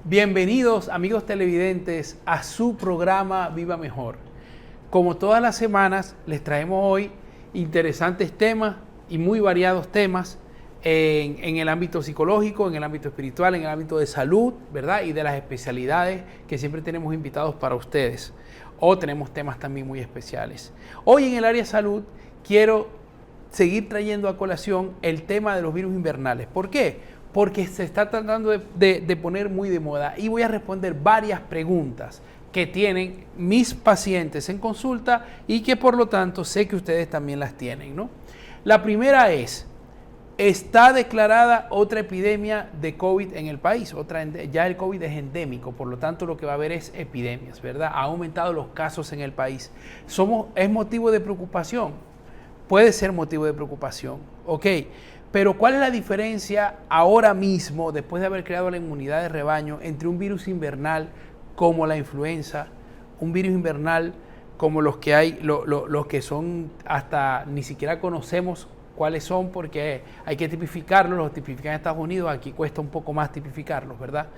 Bienvenidos, amigos televidentes, a su programa Viva Mejor. Como todas las semanas, les traemos hoy interesantes temas y muy variados temas en el ámbito psicológico, en el ámbito espiritual, en el ámbito de salud, ¿verdad? Y de las especialidades que siempre tenemos invitados para ustedes. O tenemos temas también muy especiales. Hoy en el área de salud quiero seguir trayendo a colación el tema de los virus invernales. ¿Por qué? Porque se está tratando de poner muy de moda y voy a responder varias preguntas que tienen mis pacientes en consulta y que por lo tanto sé que ustedes también las tienen, ¿no? La primera es, ¿está declarada otra epidemia de COVID en el país? Ya el COVID es endémico, por lo tanto lo que va a haber es epidemias, ¿verdad? Ha aumentado los casos en el país. ¿Es motivo de preocupación? Puede ser motivo de preocupación, ok. Pero ¿cuál es la diferencia ahora mismo, después de haber creado la inmunidad de rebaño, entre un virus invernal como la influenza, un virus invernal como los que hay, los que son hasta ni siquiera conocemos cuáles son porque hay que tipificarlos, los tipifican en Estados Unidos, aquí cuesta un poco más tipificarlos, ¿verdad?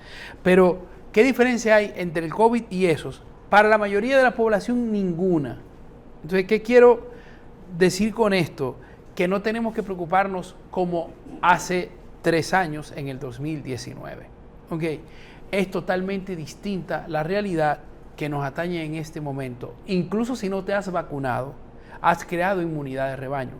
Pero, ¿qué diferencia hay entre el COVID y esos? Para la mayoría de la población, ninguna. Entonces, ¿qué quiero decir con esto? Que no tenemos que preocuparnos como hace 3 años en el 2019. ¿Okay? Es totalmente distinta la realidad que nos atañe en este momento. Incluso si no te has vacunado, has creado inmunidad de rebaño,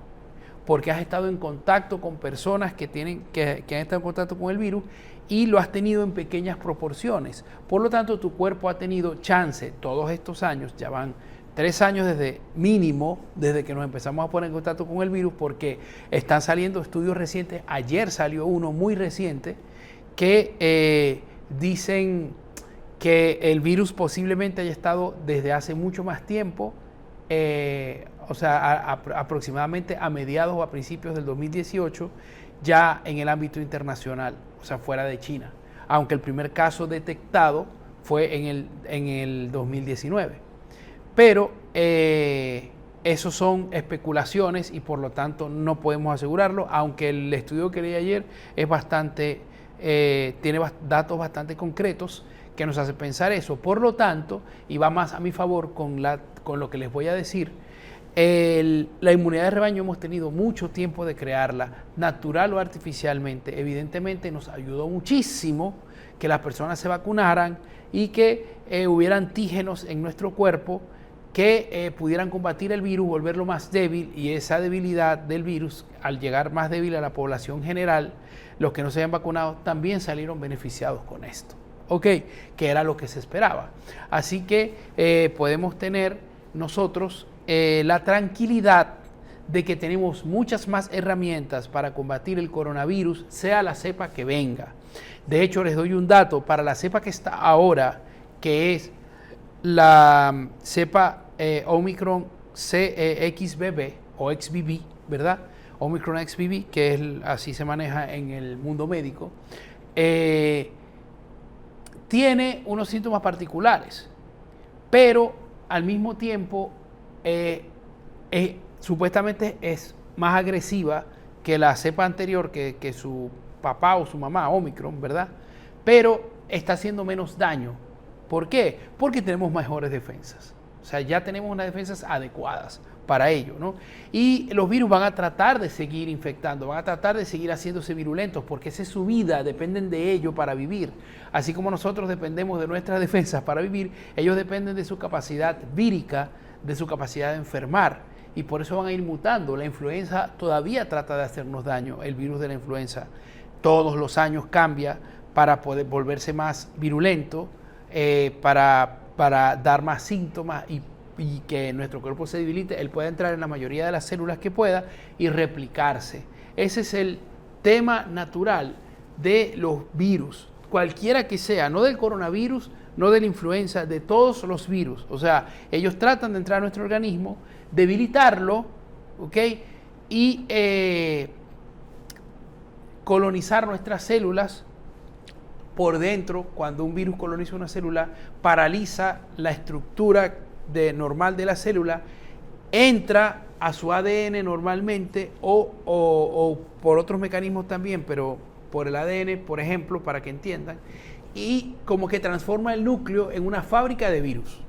porque has estado en contacto con personas que han estado en contacto con el virus y lo has tenido en pequeñas proporciones. Por lo tanto, tu cuerpo ha tenido chance todos estos años, ya van 3 años desde que nos empezamos a poner en contacto con el virus, porque están saliendo estudios recientes. Ayer salió uno muy reciente que dicen que el virus posiblemente haya estado desde hace mucho más tiempo, aproximadamente a mediados o a principios del 2018, ya en el ámbito internacional, o sea, fuera de China, aunque el primer caso detectado fue en el 2019. Pero esos son especulaciones y por lo tanto no podemos asegurarlo, aunque el estudio que leí ayer es tiene datos bastante concretos que nos hace pensar eso. Por lo tanto, y va más a mi favor con lo que les voy a decir, la inmunidad de rebaño hemos tenido mucho tiempo de crearla, natural o artificialmente. Evidentemente nos ayudó muchísimo que las personas se vacunaran y que hubiera antígenos en nuestro cuerpo que pudieran combatir el virus, volverlo más débil, y esa debilidad del virus, al llegar más débil a la población general, los que no se hayan vacunado también salieron beneficiados con esto, ¿ok? Que era lo que se esperaba. Así que podemos tener nosotros la tranquilidad de que tenemos muchas más herramientas para combatir el coronavirus, sea la cepa que venga. De hecho, les doy un dato, para la cepa que está ahora, que es la cepa Omicron XBB o XBB, ¿verdad? Omicron XBB, que así se maneja en el mundo médico, tiene unos síntomas particulares, pero al mismo tiempo supuestamente es más agresiva que la cepa anterior, que su papá o su mamá, Omicron, ¿verdad? Pero está haciendo menos daño. ¿Por qué? Porque tenemos mejores defensas. O sea, ya tenemos unas defensas adecuadas para ello, ¿no? Y los virus van a tratar de seguir infectando, van a tratar de seguir haciéndose virulentos, porque esa es su vida, dependen de ello para vivir. Así como nosotros dependemos de nuestras defensas para vivir, ellos dependen de su capacidad vírica, de su capacidad de enfermar, y por eso van a ir mutando. La influenza todavía trata de hacernos daño, el virus de la influenza. Todos los años cambia para poder volverse más virulento, para dar más síntomas y que nuestro cuerpo se debilite. Él puede entrar en la mayoría de las células que pueda y replicarse. Ese es el tema natural de los virus, cualquiera que sea, no del coronavirus, no de la influenza, de todos los virus. O sea, ellos tratan de entrar a nuestro organismo, debilitarlo, ¿ok? Y colonizar nuestras células por dentro. Cuando un virus coloniza una célula, paraliza la estructura normal de la célula, entra a su ADN normalmente o por otros mecanismos también, pero por el ADN, por ejemplo, para que entiendan, y como que transforma el núcleo en una fábrica de virus.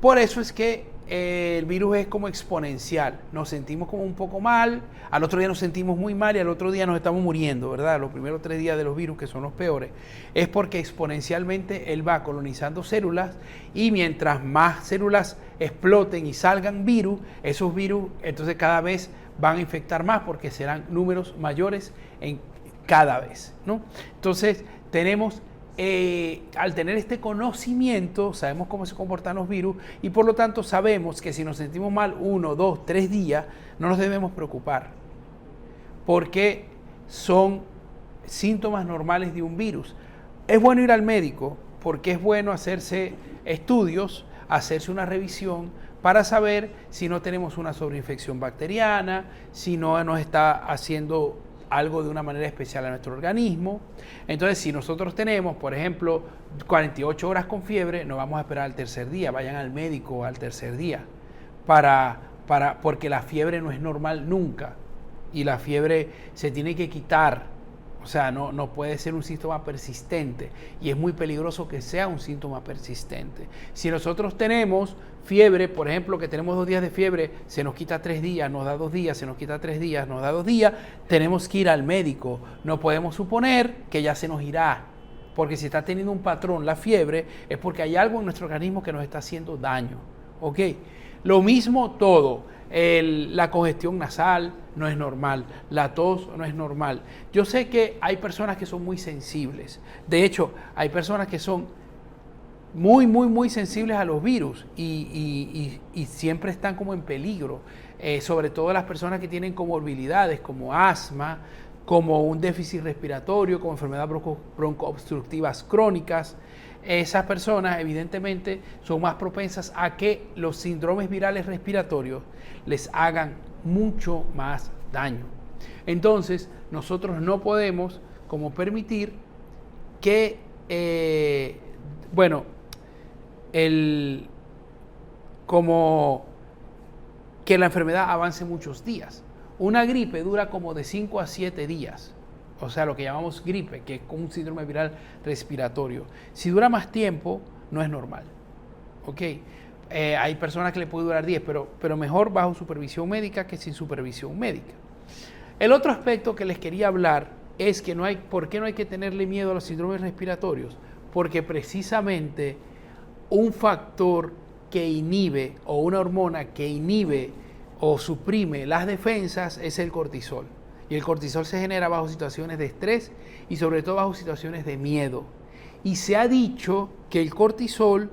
Por eso es que el virus es como exponencial. Nos sentimos como un poco mal, al otro día nos sentimos muy mal y al otro día nos estamos muriendo, ¿verdad? Los primeros 3 días de los virus, que son los peores, es porque exponencialmente él va colonizando células y mientras más células exploten y salgan virus, esos virus entonces cada vez van a infectar más porque serán números mayores en cada vez, ¿no? Entonces tenemos al tener este conocimiento, sabemos cómo se comportan los virus y por lo tanto sabemos que si nos sentimos mal 1, 2, 3 días, no nos debemos preocupar porque son síntomas normales de un virus. Es bueno ir al médico porque es bueno hacerse estudios, hacerse una revisión para saber si no tenemos una sobreinfección bacteriana, si no nos está haciendo algo de una manera especial a nuestro organismo. Entonces, si nosotros tenemos, por ejemplo, 48 horas con fiebre, no vamos a esperar al tercer día, vayan al médico al tercer día, porque la fiebre no es normal nunca y la fiebre se tiene que quitar. O sea, no puede ser un síntoma persistente y es muy peligroso que sea un síntoma persistente. Si nosotros tenemos fiebre, por ejemplo, que tenemos 2 días de fiebre, se nos quita 3 días, nos da 2 días, se nos quita 3 días, nos da 2 días, tenemos que ir al médico. No podemos suponer que ya se nos irá, porque si está teniendo un patrón la fiebre es porque hay algo en nuestro organismo que nos está haciendo daño. ¿Ok? Lo mismo todo. La congestión nasal no es normal, la tos no es normal. Yo sé que hay personas que son muy sensibles. De hecho, hay personas que son muy sensibles a los virus y siempre están como en peligro. Sobre todo las personas que tienen comorbilidades como asma, como un déficit respiratorio, como enfermedades broncoobstructivas crónicas. Esas personas evidentemente son más propensas a que los síndromes virales respiratorios les hagan mucho más daño. Entonces, nosotros no podemos como permitir que, que la enfermedad avance muchos días. Una gripe dura como de 5 a 7 días. O sea, lo que llamamos gripe, que es un síndrome viral respiratorio. Si dura más tiempo, no es normal. ¿Ok? Hay personas que le puede durar 10, pero mejor bajo supervisión médica que sin supervisión médica. El otro aspecto que les quería hablar es que ¿por qué no hay que tenerle miedo a los síndromes respiratorios? Porque precisamente un factor que inhibe o una hormona que inhibe o suprime las defensas es el cortisol. Y el cortisol se genera bajo situaciones de estrés y sobre todo bajo situaciones de miedo. Y se ha dicho que el cortisol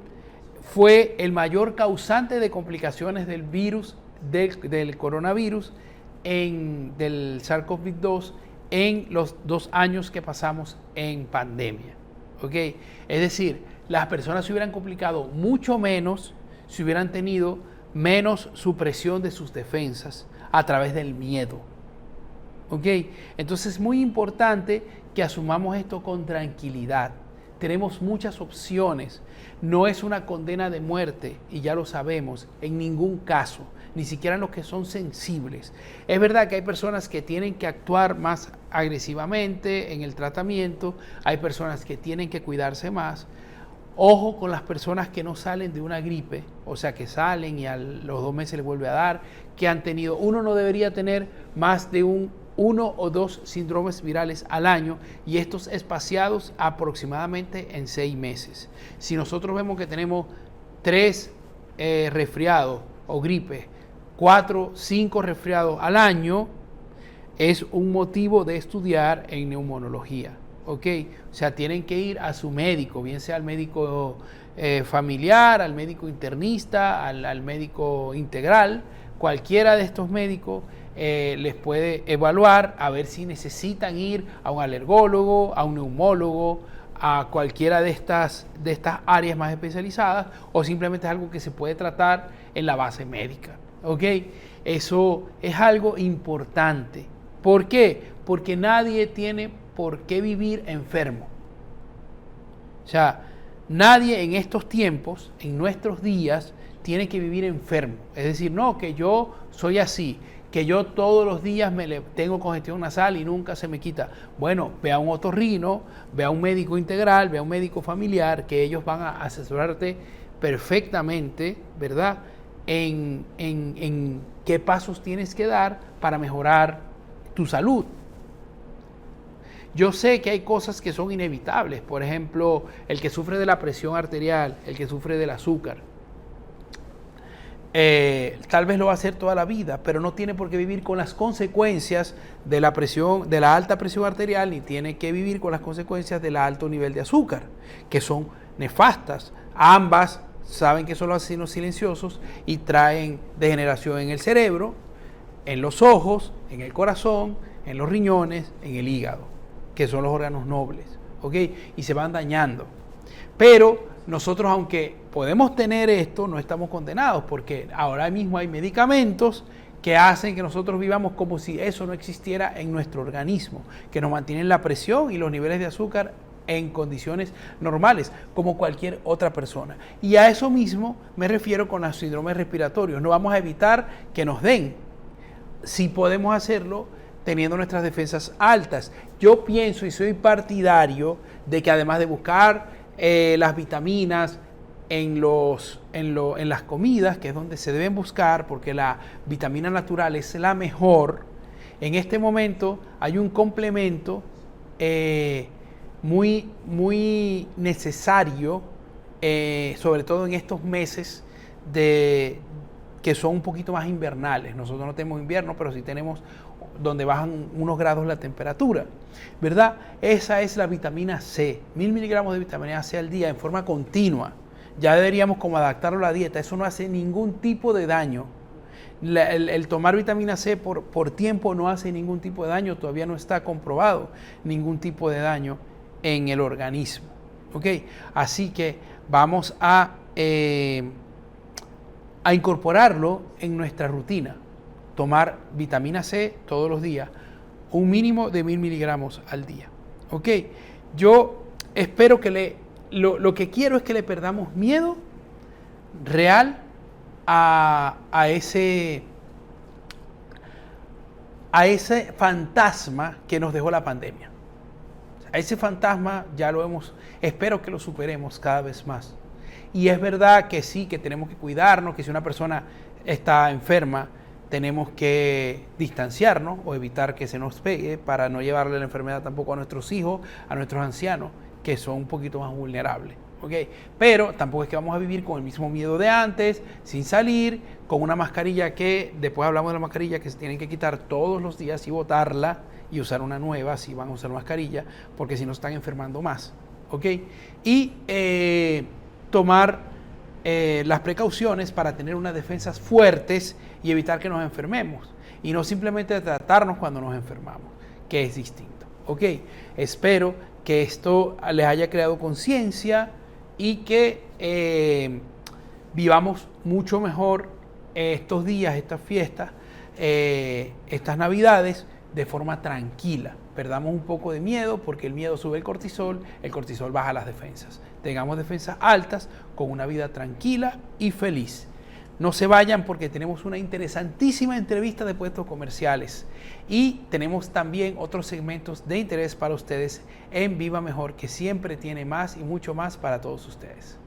fue el mayor causante de complicaciones del virus, del coronavirus, del SARS-CoV-2 en los 2 años que pasamos en pandemia. ¿Ok? Es decir, las personas se hubieran complicado mucho menos si hubieran tenido menos supresión de sus defensas a través del miedo. ¿Ok? Entonces es muy importante que asumamos esto con tranquilidad. Tenemos muchas opciones. No es una condena de muerte, y ya lo sabemos, en ningún caso, ni siquiera en los que son sensibles. Es verdad que hay personas que tienen que actuar más agresivamente en el tratamiento, hay personas que tienen que cuidarse más. Ojo con las personas que no salen de una gripe, o sea, que salen y a los 2 meses les vuelve a dar, que han tenido, uno no debería tener más de 1 o 2 síndromes virales al año y estos espaciados aproximadamente en 6 meses. Si nosotros vemos que tenemos 3 resfriados o gripes, 4, 5 resfriados al año, es un motivo de estudiar en neumonología. ¿Ok? O sea, tienen que ir a su médico, bien sea al médico familiar, al médico internista, al médico integral. Cualquiera de estos médicos les puede evaluar a ver si necesitan ir a un alergólogo, a un neumólogo, a cualquiera de estas áreas más especializadas, o simplemente es algo que se puede tratar en la base médica. ¿Ok? Eso es algo importante. ¿Por qué? Porque nadie tiene por qué vivir enfermo. O sea, nadie en estos tiempos, en nuestros días, tiene que vivir enfermo. Es decir, no, que yo soy así, que yo todos los días tengo congestión nasal y nunca se me quita. Bueno, ve a un otorrino, ve a un médico integral, ve a un médico familiar, que ellos van a asesorarte perfectamente, ¿verdad? En qué pasos tienes que dar para mejorar tu salud. Yo sé que hay cosas que son inevitables, por ejemplo, el que sufre de la presión arterial, el que sufre del azúcar, tal vez lo va a hacer toda la vida, pero no tiene por qué vivir con las consecuencias de la presión, de la alta presión arterial, ni tiene que vivir con las consecuencias del alto nivel de azúcar, que son nefastas. Ambas saben que son los asesinos silenciosos y traen degeneración en el cerebro, en los ojos, en el corazón, en los riñones, en el hígado, que son los órganos nobles, ¿ok? Y se van dañando. Pero nosotros, aunque podemos tener esto, no estamos condenados, porque ahora mismo hay medicamentos que hacen que nosotros vivamos como si eso no existiera en nuestro organismo, que nos mantienen la presión y los niveles de azúcar en condiciones normales, como cualquier otra persona. Y a eso mismo me refiero con los síndromes respiratorios. No vamos a evitar que nos den. Si podemos hacerlo teniendo nuestras defensas altas. Yo pienso y soy partidario de que además de buscar las vitaminas en las comidas, que es donde se deben buscar, porque la vitamina natural es la mejor, en este momento hay un complemento muy necesario, sobre todo en estos meses que son un poquito más invernales. Nosotros no tenemos invierno, pero sí tenemos donde bajan unos grados la temperatura, ¿verdad? Esa es la vitamina C, 1000 miligramos de vitamina C al día en forma continua. Ya deberíamos como adaptarlo a la dieta, eso no hace ningún tipo de daño. El tomar vitamina C por tiempo no hace ningún tipo de daño, todavía no está comprobado ningún tipo de daño en el organismo, ¿ok? Así que vamos a incorporarlo en nuestra rutina. Tomar vitamina C todos los días, un mínimo de 1000 miligramos al día. ¿Ok? Yo espero que lo que quiero es que le perdamos miedo real a ese fantasma que nos dejó la pandemia. A ese fantasma ya espero que lo superemos cada vez más. Y es verdad que sí, que tenemos que cuidarnos, que si una persona está enferma, tenemos que distanciarnos o evitar que se nos pegue para no llevarle la enfermedad tampoco a nuestros hijos, a nuestros ancianos, que son un poquito más vulnerables. ¿Okay? Pero tampoco es que vamos a vivir con el mismo miedo de antes, sin salir, con una mascarilla que, después hablamos de la mascarilla, que se tienen que quitar todos los días y botarla y usar una nueva si van a usar mascarilla, porque si no están enfermando más. ¿Okay? Y tomar las precauciones para tener unas defensas fuertes y evitar que nos enfermemos y no simplemente tratarnos cuando nos enfermamos, que es distinto. ¿Ok? Espero que esto les haya creado conciencia y que vivamos mucho mejor estos días, estas fiestas, estas navidades de forma tranquila. Perdamos un poco de miedo, porque el miedo sube el cortisol baja las defensas. Tengamos defensas altas con una vida tranquila y feliz. No se vayan, porque tenemos una interesantísima entrevista de puestos comerciales y tenemos también otros segmentos de interés para ustedes en Viva Mejor, que siempre tiene más y mucho más para todos ustedes.